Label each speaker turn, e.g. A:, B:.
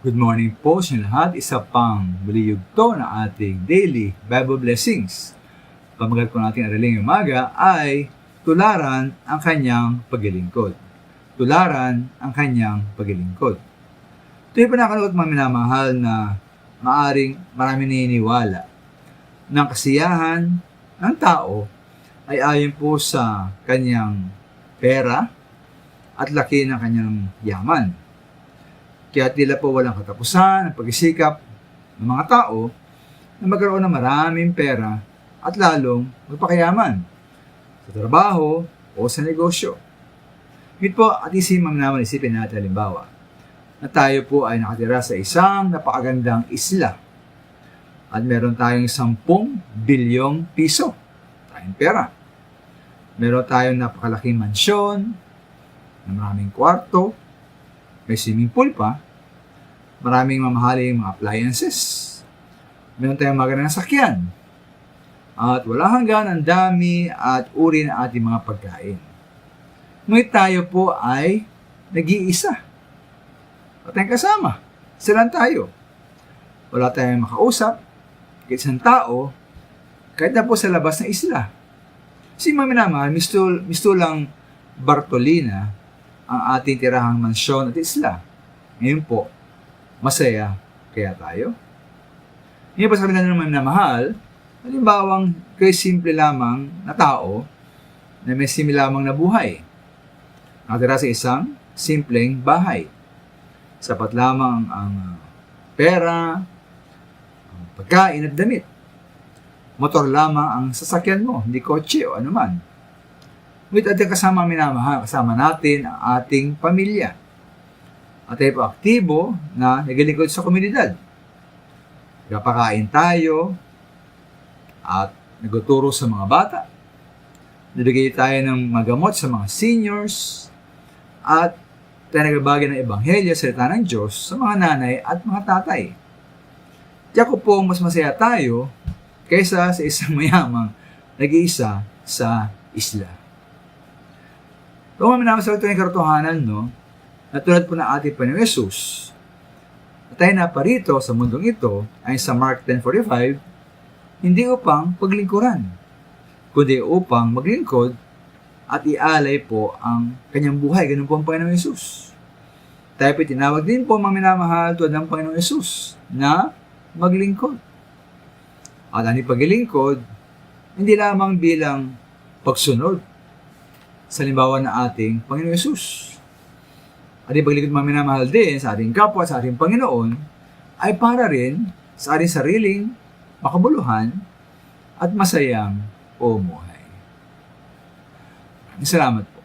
A: Good morning po sa lahat. Isa pang muli yugto na ating daily Bible blessings. Pamagat po natin araling umaga ay tularan ang kanyang paglilingkod. Tularan ang kanyang paglilingkod. Ito yung panakalot mga minamahal na maaring marami naniniwala ng kasiyahan ng tao ay ayon po sa kanyang pera at laki ng kanyang yaman. Kaya tila po walang katapusan ang pagsisikap ng mga tao na magkaroon ng maraming pera at lalong magpakayaman sa trabaho o sa negosyo. Ngunit po, at isimang naman isipin natin halimbawa na tayo po ay nakatira sa isang napakagandang isla at meron tayong 10 bilyong piso tayong pera. Meron tayong napakalaking mansyon na maraming kwarto, may swimming pool pa, maraming mamahaling mga appliances, meron tayong magandang sakyan, at wala hanggan ang dami at uri ng ating mga pagkain. Ngunit tayo po ay nag-iisa. Wala tayong kasama. Silang tayo. Wala tayong makausap, kahit isang tao, kahit na po sa labas ng isla. Si maminamahal, mistulang Bartolina, ang ating tirahang mansyon at isla. Ngayon po, masaya kaya tayo? Ngayon pa sabi na naman na mahal, halimbawang kayo simple lamang na tao na may simple lamang na buhay. Nakatira sa isang simpleng bahay. Sapat lamang ang pera, ang pagkain at damit. Motor lamang ang sasakyan mo, hindi kotse o anuman. With ating kasama minamahal, kasama natin ang ating pamilya. At tayo po aktibo na naglilingkod sa komunidad. Nagpapakain tayo at nagtuturo sa mga bata. Nilagay tayo ng magamot sa mga seniors at tayo nagbabagi ng ebanghelyo sa salita ng Diyos sa mga nanay at mga tatay. Tiyak ko po mas masaya tayo kaysa sa isang mayamang nag-iisa sa isla. Kung maminamang sa ito yung karotohanan, no, na tulad po ng ating Panginoong Yesus, na tayo na parito sa mundong ito, ay sa Mark 10:45, hindi upang paglingkuran, kundi upang maglingkod at ialay po ang kanyang buhay. Ganun po ang Panginoong Yesus. Tayo po tinawag din po, mga minamahal, tulad ng Panginoong Yesus, na maglingkod. At ang paglingkod, hindi lamang bilang pagsunod sa limbawa ng ating Panginoong Yesus. At yung paglingkod mga minamahal din sa ating kapwa, sa ating Panginoon, ay para rin sa ating sariling makabuluhan at masayang pumuhay. Salamat po.